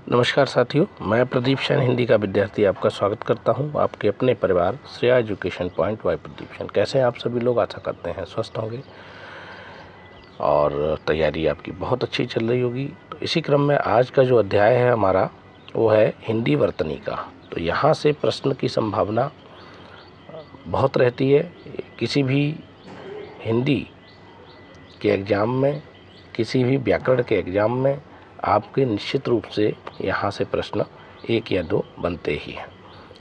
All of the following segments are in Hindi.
नमस्कार साथियों, मैं प्रदीप शैन हिंदी का विद्यार्थी आपका स्वागत करता हूं आपके अपने परिवार Shreya education point by Pradeep Shain. कैसे हैं आप सभी लोग? आशा करते हैं स्वस्थ होंगे और तैयारी आपकी बहुत अच्छी चल रही होगी। तो इसी क्रम में आज का जो अध्याय है हमारा वो है हिंदी वर्तनी का। तो यहाँ से प्रश्न की संभावना बहुत रहती है। किसी भी हिंदी के एग्ज़ाम में, किसी भी व्याकरण के एग्ज़ाम में आपके निश्चित रूप से यहाँ से प्रश्न 1 या 2 बनते ही हैं।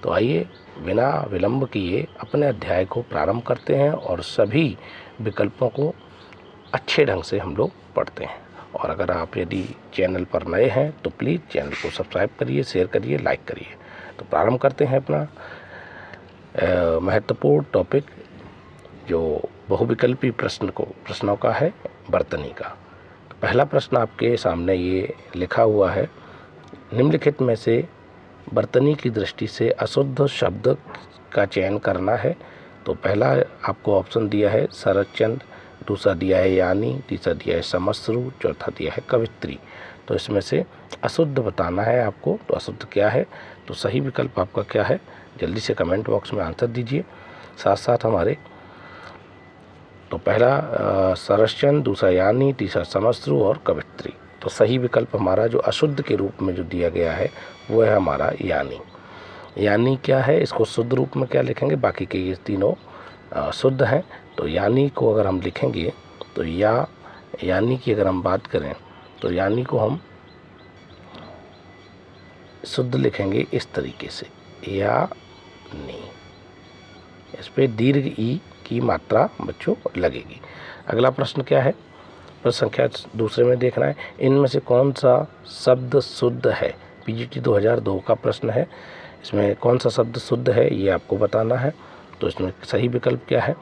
तो आइए बिना विलंब किए अपने अध्याय को प्रारंभ करते हैं और सभी विकल्पों को अच्छे ढंग से हम लोग पढ़ते हैं। और अगर आप यदि चैनल पर नए हैं तो प्लीज़ चैनल को सब्सक्राइब करिए, शेयर करिए, लाइक करिए। तो प्रारंभ करते हैं अपना महत्वपूर्ण टॉपिक जो बहुविकल्पी प्रश्नों का है, वर्तनी का। तो पहला प्रश्न आपके सामने ये लिखा हुआ है, निम्नलिखित में से वर्तनी की दृष्टि से अशुद्ध शब्द का चयन करना है। तो पहला आपको ऑप्शन दिया है शरच्चंद, दूसरा दिया है यानी, तीसरा दिया है समश्रु, चौथा दिया है कवित्री। तो इसमें से अशुद्ध बताना है आपको। तो अशुद्ध क्या है? तो सही विकल्प आपका क्या है? जल्दी से कमेंट बॉक्स में आंसर दीजिए। साथ साथ हमारे तो पहला शरच्चंद, दूसरा यानी, तीसरा समश्रु और कवित्री। तो सही विकल्प हमारा जो अशुद्ध के रूप में जो दिया गया है वो है हमारा यानी। यानी क्या है? इसको शुद्ध रूप में क्या लिखेंगे? बाकी के ये तीनों शुद्ध हैं। तो यानी को अगर हम लिखेंगे तो यानी की अगर हम बात करें तो यानी को हम शुद्ध लिखेंगे इस तरीके से, यानी। इस पे दीर्घ ई की मात्रा बच्चों लगेगी। अगला प्रश्न क्या है? प्रश्न संख्या दूसरे में देखना है, इनमें से कौन सा शब्द शुद्ध है? पीजीटी 2002 का प्रश्न है। इसमें कौन सा शब्द शुद्ध है ये आपको बताना है। तो इसमें सही विकल्प क्या है?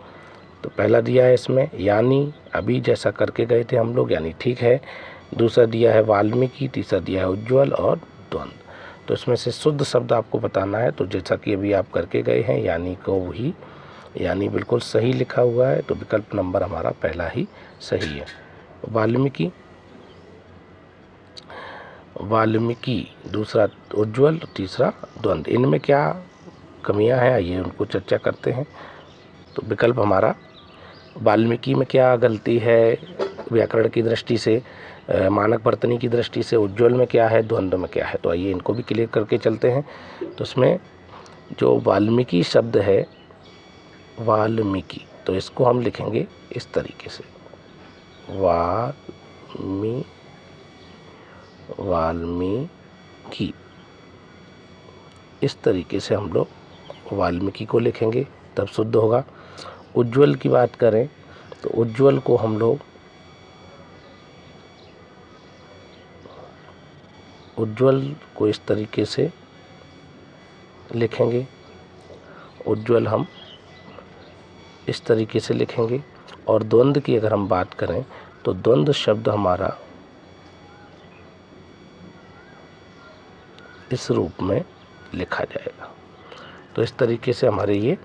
तो पहला दिया है इसमें यानी, अभी जैसा करके गए थे हम लोग, यानी ठीक है। दूसरा दिया है वाल्मीकि, तीसरा दिया है उज्ज्वल और द्वंद्व। तो इसमें से शुद्ध शब्द आपको बताना है। तो जैसा कि अभी आप करके गए हैं, यानी को ही यानी बिल्कुल सही लिखा हुआ है। तो विकल्प नंबर हमारा पहला ही सही है। वाल्मीकि, दूसरा उज्ज्वल, तीसरा द्वंद्व। इनमें क्या कमियां हैं आइए उनको चर्चा करते हैं। तो विकल्प हमारा वाल्मीकि में क्या गलती है व्याकरण की दृष्टि से, मानक वर्तनी की दृष्टि से, उज्ज्वल में क्या है, द्वंद्व में क्या है। तो आइए इनको भी क्लियर करके चलते हैं। तो इसमें जो वाल्मीकि शब्द है, वाल्मीकि, तो इसको हम लिखेंगे इस तरीके से, वाल्मीकि। इस तरीके से हम लोग वाल्मीकि को लिखेंगे तब शुद्ध होगा। उज्ज्वल की बात करें तो उज्ज्वल को हम लोग इस तरीके से लिखेंगे, उज्ज्वल हम इस तरीके से लिखेंगे। और द्वंद्व की अगर हम बात करें तो द्वंद्व शब्द हमारा इस रूप में लिखा जाएगा। तो इस तरीके से हमारे ये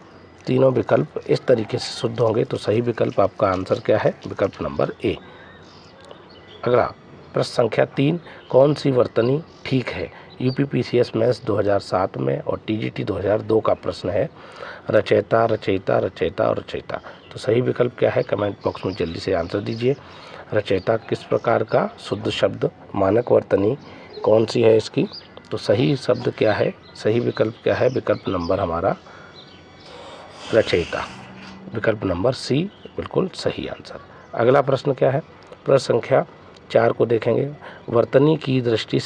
तीनों विकल्प इस तरीके से शुद्ध होंगे। तो सही विकल्प आपका आंसर क्या है? विकल्प नंबर ए। अगला प्रश्न संख्या 3, कौन सी वर्तनी ठीक है? यूपीपीसीएस मेंस 2007 में और टीजीटी 2002 का प्रश्न है, रचयिता, रचयिता, रचयिता और रचयिता। तो सही विकल्प क्या है? कमेंट बॉक्स में जल्दी से आंसर दीजिए। रचयिता किस प्रकार का शुद्ध शब्द, मानक वर्तनी कौन सी है इसकी? तो सही शब्द क्या है? सही विकल्प क्या है? विकल्प नंबर हमारा रचयिता, विकल्प नंबर सी बिल्कुल सही आंसर। अगला प्रश्न क्या है? प्रश्न संख्या 4 को देखेंगे। वर्तनी की दृष्टि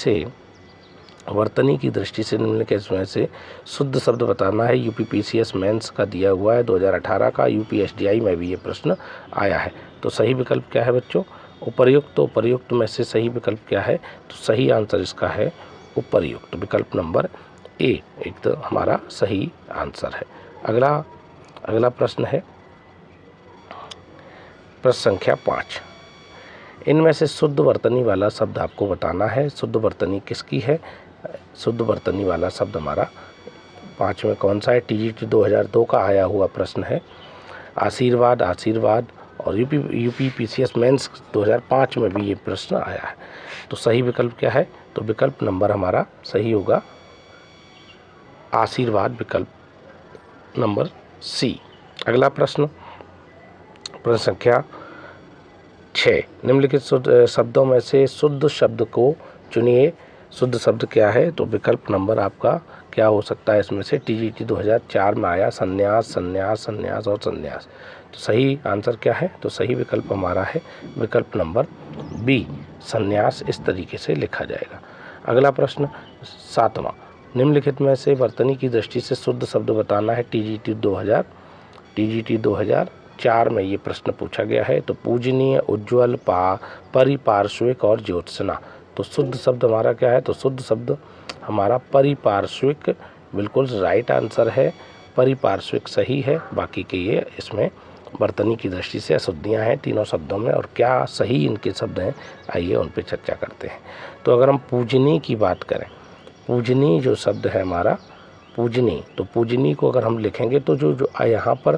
से निम्नलिखित में से शुद्ध शब्द बताना है। यूपीपीसीएस मेंस का दिया हुआ है 2018 का, यूपीएसडीआई में भी ये प्रश्न आया है। तो सही विकल्प क्या है बच्चों? उपर्युक्त। तो उपर्युक्त में से सही विकल्प क्या है? तो सही आंसर इसका है उपर्युक्त, विकल्प नंबर ए एक तो हमारा सही आंसर है। अगला प्रश्न है प्रश्न संख्या 5, इनमें से शुद्ध वर्तनी वाला शब्द आपको बताना है। शुद्ध वर्तनी किसकी है? शुद्ध वर्तनी वाला शब्द हमारा 5 में कौन सा है? टीजीटी 2002 का आया हुआ प्रश्न है। आशीर्वाद, आशीर्वाद और यूपीपीसीएस मेंस 2005 में भी ये प्रश्न आया है। तो सही विकल्प क्या है? तो विकल्प नंबर हमारा सही होगा आशीर्वाद, विकल्प नंबर सी। अगला प्रश्न संख्या 6, निम्नलिखित शब्दों में से शुद्ध शब्द को चुनिए। शुद्ध शब्द क्या है? तो विकल्प नंबर आपका क्या हो सकता है इसमें से? टीजीटी 2004 में आया संन्यास, संन्यास, संन्यास और संन्यास। तो सही आंसर क्या है? तो सही विकल्प हमारा है विकल्प नंबर बी, संन्यास। इस तरीके से लिखा जाएगा। अगला प्रश्न 7वां, निम्नलिखित में से वर्तनी की दृष्टि से शुद्ध शब्द बताना है। टीजीटी 2004 में ये प्रश्न पूछा गया है। तो पूजनीय, उज्ज्वल, परिपार्श्विक और ज्योत्सना। तो शुद्ध शब्द हमारा क्या है? तो शुद्ध शब्द हमारा परिपार्श्विक बिल्कुल राइट आंसर है। परिपार्श्विक सही है, बाकी के ये इसमें वर्तनी की दृष्टि से अशुद्धियाँ हैं तीनों शब्दों में। और क्या सही इनके शब्द हैं, आइए उन पर चर्चा करते हैं। तो अगर हम पूजनी की बात करें, पूजनी जो शब्द है हमारा पूजनी, तो पूजनी को अगर हम लिखेंगे तो जो यहाँ पर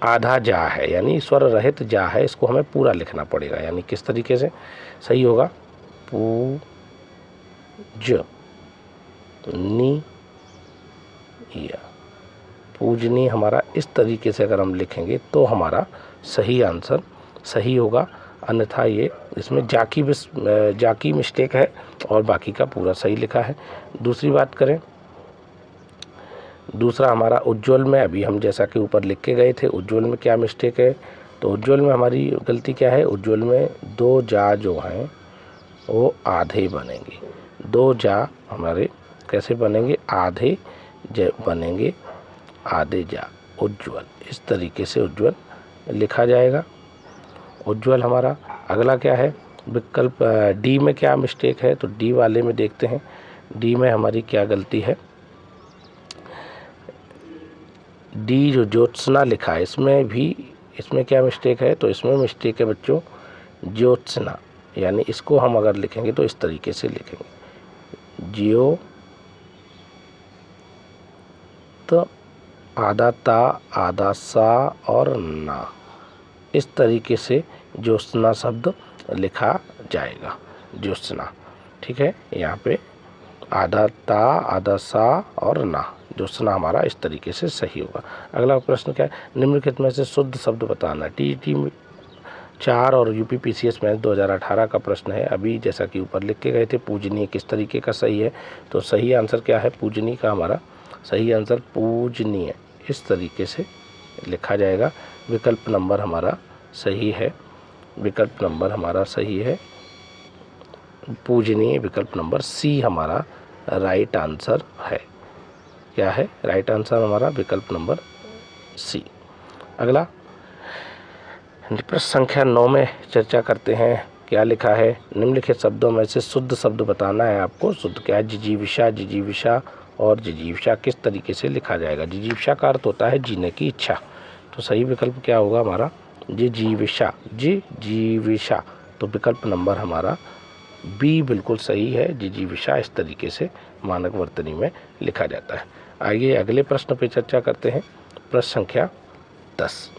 आधा जा है यानी स्वर रहित जा है, इसको हमें पूरा लिखना पड़ेगा। यानी किस तरीके से सही होगा? पूजनी हमारा इस तरीके से अगर हम लिखेंगे तो हमारा सही आंसर सही होगा। अन्यथा ये इसमें जा की मिस्टेक है और बाकी का पूरा सही लिखा है। दूसरी बात करें, दूसरा हमारा उज्ज्वल में, अभी हम जैसा कि ऊपर लिख के गए थे, उज्ज्वल में क्या मिस्टेक है? तो उज्ज्वल में हमारी गलती क्या है? उज्ज्वल में दो जा जो हैं वो आधे बनेंगे। दो जा हमारे कैसे बनेंगे? आधे बनेंगे, आधे जा, उज्ज्वल। इस तरीके से उज्ज्वल लिखा जाएगा। उज्ज्वल हमारा। अगला क्या है? विकल्प डी में क्या मिस्टेक है? तो डी वाले में देखते हैं, डी में हमारी क्या गलती है। डी जो ज्योत्सना लिखा है इसमें क्या मिस्टेक है? तो इसमें मिस्टेक है बच्चों ज्योत्सना, यानी इसको हम अगर लिखेंगे तो इस तरीके से लिखेंगे, जियो तो आधा ता, आधा सा और ना। इस तरीके से ज्योत्सना शब्द लिखा जाएगा, ज्योत्सना। ठीक है, यहाँ पे आधा ता, आधा सा और ना, ज्योत्सना हमारा इस तरीके से सही होगा। अगला प्रश्न क्या है? निम्नलिखित में से शुद्ध शब्द बताना। टीईटी 4 और यूपीपीसीएस में 2018 का प्रश्न है। अभी जैसा कि ऊपर लिख के गए थे, पूजनीय किस तरीके का सही है? तो सही आंसर क्या है? पूजनीय का हमारा सही आंसर पूजनीय इस तरीके से लिखा जाएगा। विकल्प नंबर हमारा सही है, विकल्प नंबर हमारा सही है पूजनीय। विकल्प नंबर सी हमारा राइट आंसर है। क्या है राइट आंसर हमारा? विकल्प नंबर सी। अगला प्रश्न संख्या 9 में चर्चा करते हैं। क्या लिखा है? निम्नलिखित शब्दों में से शुद्ध शब्द बताना है आपको। शुद्ध क्या है? जिजीविषा, जिजीविषा और जिजीविषा किस तरीके से लिखा जाएगा? जिजीविषा का अर्थ होता है जीने की इच्छा। तो सही विकल्प क्या होगा हमारा? जिजीविषा, जिजीविषा। तो विकल्प नंबर हमारा बी बिल्कुल सही है। जिजीविषा इस तरीके से मानक वर्तनी में लिखा जाता है। आइए अगले प्रश्न पे चर्चा करते हैं। प्रश्न संख्या 10।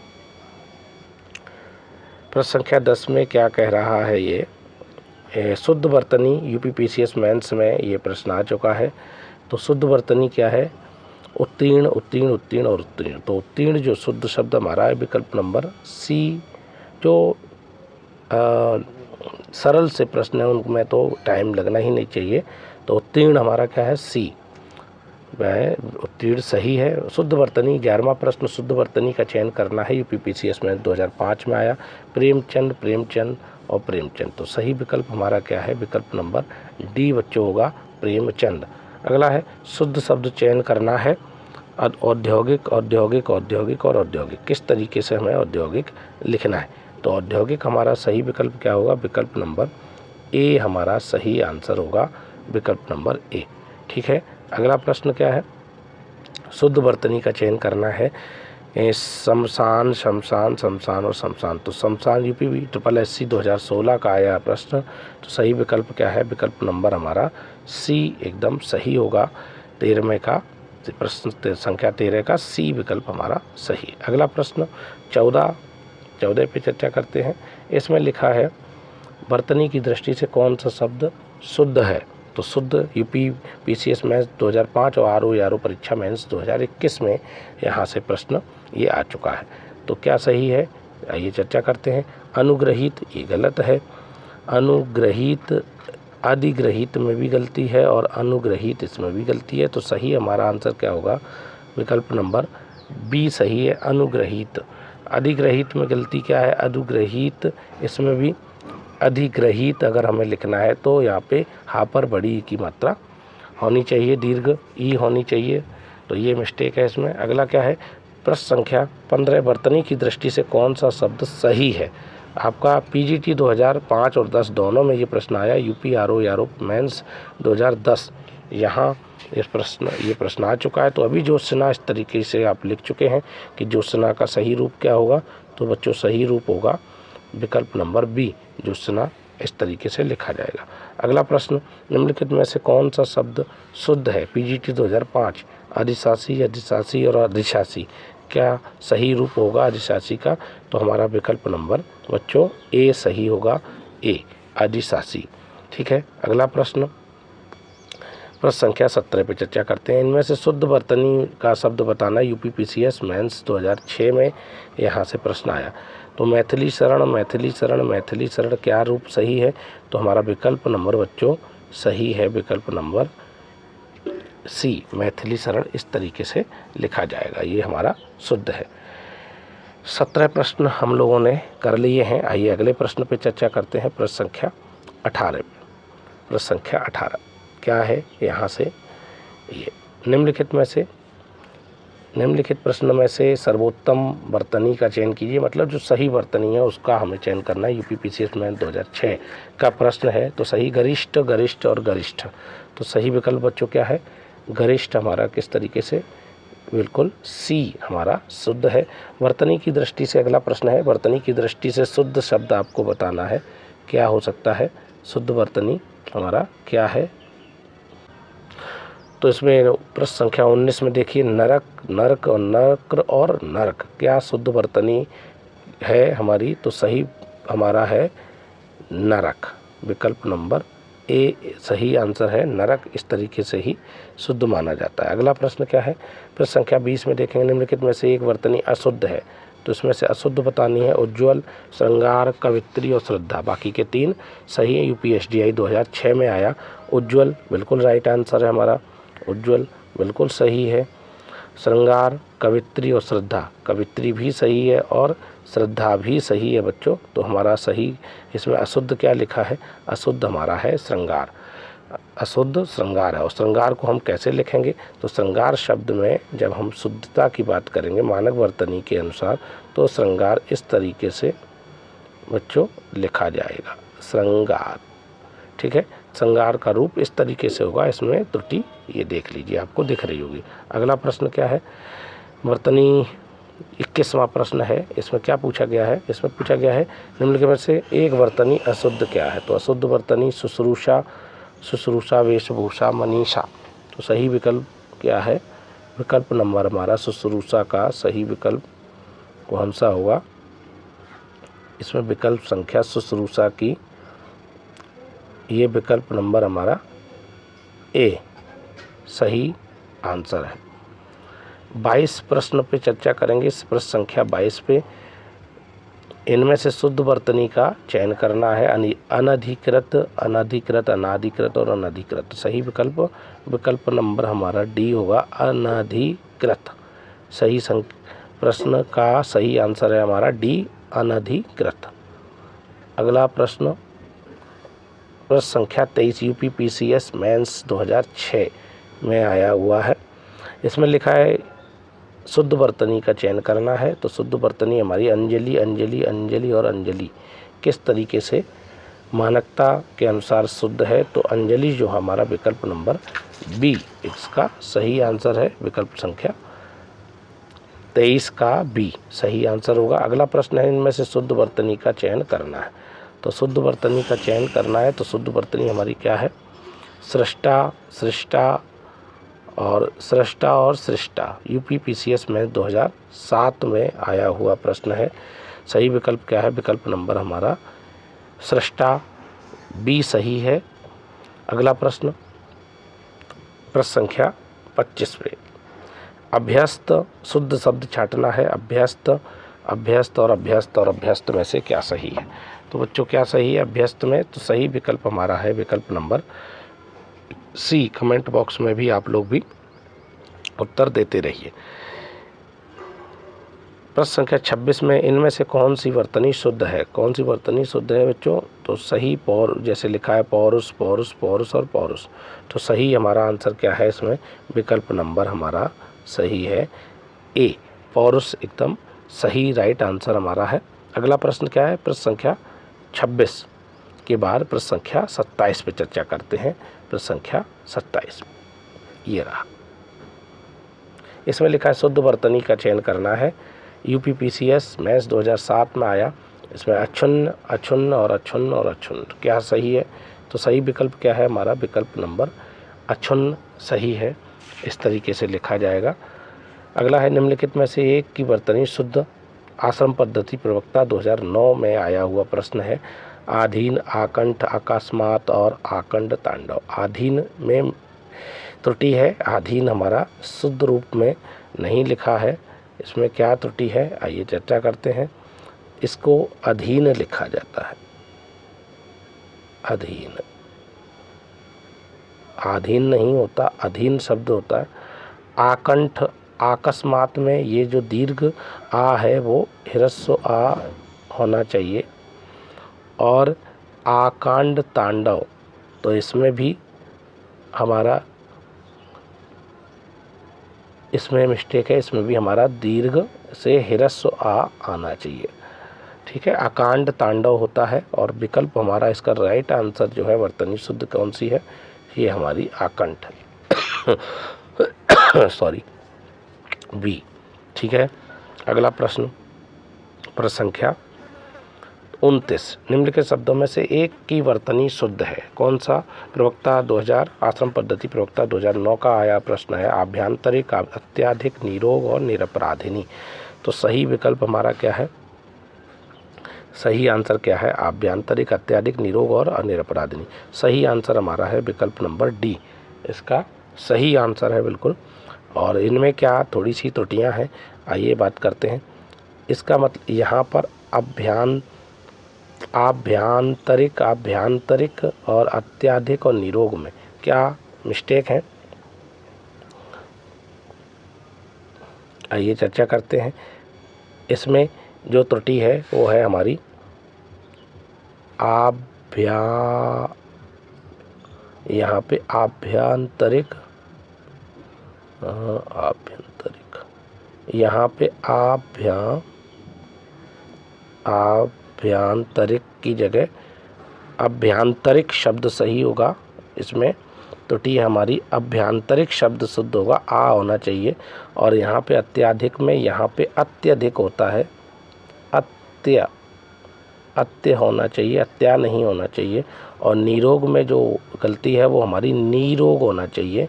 प्रश्न संख्या 10 में क्या कह रहा है? ये शुद्ध वर्तनी यूपीपीसीएस मेंस में ये प्रश्न आ चुका है। तो शुद्ध वर्तनी क्या है? उत्तीर्ण, उत्तीर्ण, उत्तीर्ण और उत्तीर्ण। तो उत्तीर्ण जो शुद्ध शब्द हमारा है विकल्प नंबर सी। जो सरल से प्रश्न है उनमें तो टाइम लगना ही नहीं चाहिए। तो उत्तीर्ण हमारा क्या है? सी, वह उत्तीर्ण सही है। शुद्ध वर्तनी 11वां प्रश्न, शुद्ध वर्तनी का चयन करना है। यूपीपीसीएस में 2005 में आया। प्रेमचंद, प्रेमचंद और प्रेमचंद। तो सही विकल्प हमारा क्या है? विकल्प नंबर डी बच्चों होगा, प्रेमचंद। अगला है शुद्ध शब्द चयन करना है। औद्योगिक, औद्योगिक, औद्योगिक और औद्योगिक। किस तरीके से हमें औद्योगिक लिखना है? तो औद्योगिक हमारा सही विकल्प क्या होगा? विकल्प नंबर ए हमारा सही आंसर होगा, विकल्प नंबर ए। ठीक है, अगला प्रश्न क्या है? शुद्ध वर्तनी का चयन करना है। शमशान, शमशान, शमशान और शमशान। तो शमशान यूपीपीएससी 2016 का आया प्रश्न। तो सही विकल्प क्या है? विकल्प नंबर हमारा सी एकदम सही होगा। 13वें का प्रश्न संख्या 13 का सी विकल्प हमारा सही। अगला प्रश्न 14 पे चर्चा करते हैं। इसमें लिखा है वर्तनी की दृष्टि से कौन सा शब्द शुद्ध है। तो शुद्ध यूपी पीसीएस मेंस 2005 और आरओ परीक्षा मेंस 2021 में यहाँ से प्रश्न ये आ चुका है। तो क्या सही है, आइए चर्चा करते हैं। अनुग्रहित, ये गलत है। अनुग्रहित, अधिग्रहित में भी गलती है और अनुग्रहित इसमें भी गलती है। तो सही हमारा आंसर क्या होगा, विकल्प नंबर बी सही है, अनुग्रहित। अधिग्रहित में गलती क्या है, अनुग्रहित, इसमें भी अधिग्रहित अगर हमें लिखना है तो यहाँ पे हा पर बड़ी ई की मात्रा होनी चाहिए, दीर्घ ई होनी चाहिए, तो ये मिस्टेक है इसमें। अगला क्या है, प्रश्न संख्या 15, वर्तनी की दृष्टि से कौन सा शब्द सही है। आपका पीजीटी 2005 और 10 दोनों में ये प्रश्न आया, यूपी आरओ मेंस 2010 यहाँ ये प्रश्न आ चुका है। तो अभी ज्योत्सना इस तरीके से आप लिख चुके हैं कि ज्योत्सना का सही रूप क्या होगा, तो बच्चों सही रूप होगा विकल्प नंबर बी, ज्योत्सना इस तरीके से लिखा जाएगा। अगला प्रश्न, निम्नलिखित में से कौन सा शब्द शुद्ध है, पीजीटी 2005, अधिशासी, अधिशासी और अधिशासी, क्या सही रूप होगा अधिशासी का, तो हमारा विकल्प नंबर बच्चों ए सही होगा, ए अधिशासी। ठीक है, अगला प्रश्न संख्या 17 पे चर्चा करते हैं। इनमें से शुद्ध वर्तनी का शब्द बताना, यूपी पीसीएस मेंस 2006 में यहाँ से प्रश्न आया। तो मैथिली शरण, मैथिली शरण, मैथिली शरण क्या रूप सही है, तो हमारा विकल्प नंबर बच्चों सही है, विकल्प नंबर सी, मैथिली शरण इस तरीके से लिखा जाएगा, ये हमारा शुद्ध है। 17 प्रश्न हम लोगों ने कर लिए हैं। आइए अगले प्रश्न पे चर्चा करते हैं, प्रश्न संख्या 18 पे। प्रश्न संख्या 18 क्या है, यहाँ से ये निम्नलिखित प्रश्न में से सर्वोत्तम वर्तनी का चयन कीजिए, मतलब जो सही वर्तनी है उसका हमें चयन करना है। यूपी पीसीएस में 2006 का प्रश्न है। तो सही गरिष्ठ, गरिष्ठ और गरिष्ठ, तो सही विकल्प बच्चों क्या है, गरिष्ठ हमारा किस तरीके से, बिल्कुल सी हमारा शुद्ध है। वर्तनी की दृष्टि से अगला प्रश्न है, वर्तनी की दृष्टि से शुद्ध शब्द आपको बताना है, क्या हो सकता है शुद्ध वर्तनी हमारा क्या है। तो इसमें प्रश्न संख्या 19 में देखिए, नरक, नरक और नक्र और नरक, क्या शुद्ध वर्तनी है हमारी, तो सही हमारा है नरक, विकल्प नंबर ए सही आंसर है, नरक इस तरीके से ही शुद्ध माना जाता है। अगला प्रश्न क्या है, प्रश्न संख्या 20 में देखेंगे, निम्नलिखित में से एक वर्तनी अशुद्ध है, तो इसमें से अशुद्ध बतानी है। उज्ज्वल, श्रृंगार, कवित्री और श्रद्धा, बाकी के 3 सही है। यूपीएसडीआई 2006 में आया। उज्ज्वल बिल्कुल राइट आंसर है हमारा, उज्ज्वल बिल्कुल सही है। श्रृंगार, कवित्री और श्रद्धा, कवित्री भी सही है और श्रद्धा भी सही है बच्चों। तो हमारा सही इसमें अशुद्ध क्या लिखा है, अशुद्ध हमारा है श्रृंगार, अशुद्ध श्रृंगार है। और श्रृंगार को हम कैसे लिखेंगे, तो श्रृंगार शब्द में जब हम शुद्धता की बात करेंगे मानक वर्तनी के अनुसार, तो श्रृंगार इस तरीके से बच्चों लिखा जाएगा, श्रृंगार। ठीक है, श्रृंगार का रूप इस तरीके से होगा, इसमें त्रुटि ये देख लीजिए आपको दिख रही होगी। अगला प्रश्न क्या है, वर्तनी 21वां प्रश्न है। इसमें क्या पूछा गया है, इसमें पूछा गया है निम्नलिखित में से एक वर्तनी अशुद्ध क्या है, तो अशुद्ध वर्तनी शुश्रूषा, शुश्रूषा, वेशभूषा, मनीषा, तो सही विकल्प क्या है, विकल्प नंबर हमारा शुश्रूषा का सही विकल्प कौन सा होगा, इसमें विकल्प संख्या शुश्रूषा की ये विकल्प नंबर हमारा ए सही आंसर है। 22 प्रश्न पे चर्चा करेंगे, इस प्रश्न संख्या 22 पे इनमें से शुद्ध वर्तनी का चयन करना है। अनधिकृत, अनधिकृत, अनाधिकृत और अनधिकृत, सही विकल्प नंबर हमारा डी होगा, अनधिकृत। सही प्रश्न का सही आंसर है हमारा डी, अनधिकृत। अगला प्रश्न संख्या 23 यूपी पीसीएस मेंस 2006 में आया हुआ है। इसमें लिखा है शुद्ध वर्तनी का चयन करना है। तो शुद्ध वर्तनी हमारी अंजलि, अंजलि, अंजलि और अंजलि किस तरीके से मानकता के अनुसार शुद्ध है, तो अंजलि जो हमारा विकल्प नंबर बी इसका सही आंसर है, विकल्प संख्या 23 का बी सही आंसर होगा। अगला प्रश्न है, इनमें से शुद्ध वर्तनी का चयन करना है। तो शुद्ध वर्तनी का चयन करना है, तो शुद्ध वर्तनी हमारी क्या है, सृष्टा, सृष्टा और सृष्टा और सृष्टा। यूपी पीसीएस में 2007 में आया हुआ प्रश्न है। सही विकल्प क्या है, विकल्प नंबर हमारा सृष्टा बी सही है। अगला प्रश्न संख्या 25 पे अभ्यस्त शुद्ध शब्द छांटना है। अभ्यस्त, अभ्यस्त और अभ्यस्त और अभ्यस्त में से क्या सही है? तो बच्चों क्या सही है अभ्यस्त में? तो सही विकल्प हमारा है विकल्प नंबर सी। कमेंट बॉक्स में भी आप लोग भी उत्तर देते रहिए। प्रश्न संख्या 26 में इनमें से कौन सी वर्तनी शुद्ध है? कौन सी वर्तनी शुद्ध है बच्चों? तो सही पौर, जैसे लिखा है पौरुष, पौरुष, पौरुष और पौरुष। तो सही हमारा आंसर क्या है इसमें? विकल्प नंबर हमारा सही है ए, पौरुष एकदम सही राइट आंसर हमारा है। अगला प्रश्न क्या है? प्रश्न संख्या 26 के बाद प्रश्न संख्या 27 पे चर्चा करते हैं। प्रश्न संख्या 27 ये रहा। इसमें लिखा है शुद्ध वर्तनी का चयन करना है। यूपीपीसीएस मैथ्स 2007 में आया। इसमें अक्षुण्ण, अक्षुण्ण और अक्षुण्ण और अक्षुण्ण क्या सही है? तो सही विकल्प क्या है हमारा? विकल्प नंबर अक्षुण्ण सही है। इस तरीके से लिखा जाएगा। अगला है निम्नलिखित में से एक की वर्तनी शुद्ध। आश्रम पद्धति प्रवक्ता 2009 में आया हुआ प्रश्न है। आधीन, आकंठ, अकस्मात और आकंड तांडव। आधीन में त्रुटि है। आधीन हमारा शुद्ध रूप में नहीं लिखा है। इसमें क्या त्रुटि है आइए चर्चा करते हैं। इसको अधीन लिखा जाता है। अधीन, आधीन नहीं होता, अधीन शब्द होता है। आकंठ, अकस्मात में ये जो दीर्घ आ है वो ह्रस्व आ होना चाहिए। और आकांड तांडव, तो इसमें भी हमारा इसमें मिस्टेक है। इसमें भी हमारा दीर्घ से ह्रस्व आ आना चाहिए। ठीक है, आकांड तांडव होता है। और विकल्प हमारा इसका राइट आंसर जो है वर्तनी शुद्ध कौन सी है? ये हमारी आकंठ सॉरी बी। ठीक है, अगला प्रश्न संख्या 29 निम्नलिखित शब्दों में से एक की वर्तनी शुद्ध है। कौन सा? प्रवक्ता 2000 आश्रम पद्धति प्रवक्ता 2009 का आया प्रश्न है। आभ्यंतरिक, अत्याधिक, निरोग और निरपराधिनी। तो सही विकल्प हमारा क्या है? सही आंसर क्या है? आभ्यंतरिक, अत्याधिक, निरोग और निरपराधिनी। सही आंसर हमारा है विकल्प नंबर डी। इसका सही आंसर है बिल्कुल। और इनमें क्या थोड़ी सी त्रुटियां हैं, आइए बात करते हैं। इसका मतलब यहाँ पर आभ्यंतरिक, आभ्यंतरिक और अत्याधिक और निरोग में क्या मिस्टेक है? आइए चर्चा करते हैं। इसमें जो त्रुटि है वो है हमारी यहाँ पे आभ्यंतरिक, यहाँ पे आभ्यंतरिक की जगह आभ्यंतरिक शब्द सही होगा। इसमें त्रुटि हमारी आभ्यंतरिक शब्द शुद्ध होगा, आ होना चाहिए। और यहाँ पे अत्याधिक में यहाँ पे अत्यधिक होता है। अत्य होना चाहिए, अत्या नहीं होना चाहिए। और निरोग में जो गलती है वो हमारी निरोग होना चाहिए,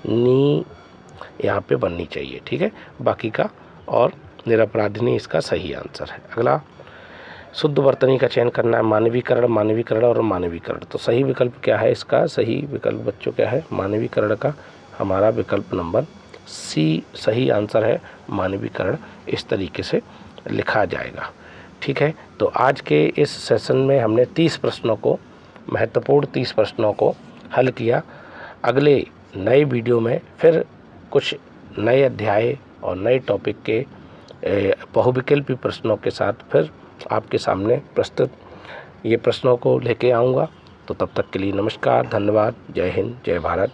नी यहाँ पे बननी चाहिए। ठीक है, बाकी का और निरपराधिनी इसका सही आंसर है। अगला शुद्ध वर्तनी का चयन करना है। मानवीकरण, मानवीकरण और मानवीकरण। तो सही विकल्प क्या है इसका? सही विकल्प बच्चों क्या है? मानवीकरण का हमारा विकल्प नंबर सी सही आंसर है। मानवीकरण इस तरीके से लिखा जाएगा। ठीक है, तो आज के इस सेशन में हमने 30 प्रश्नों को, महत्वपूर्ण 30 प्रश्नों को हल किया। अगले नए वीडियो में फिर कुछ नए अध्याय और नए टॉपिक के बहुविकल्पी प्रश्नों के साथ फिर आपके सामने प्रस्तुत ये प्रश्नों को लेके आऊँगा। तो तब तक के लिए नमस्कार, धन्यवाद, जय हिंद, जय भारत।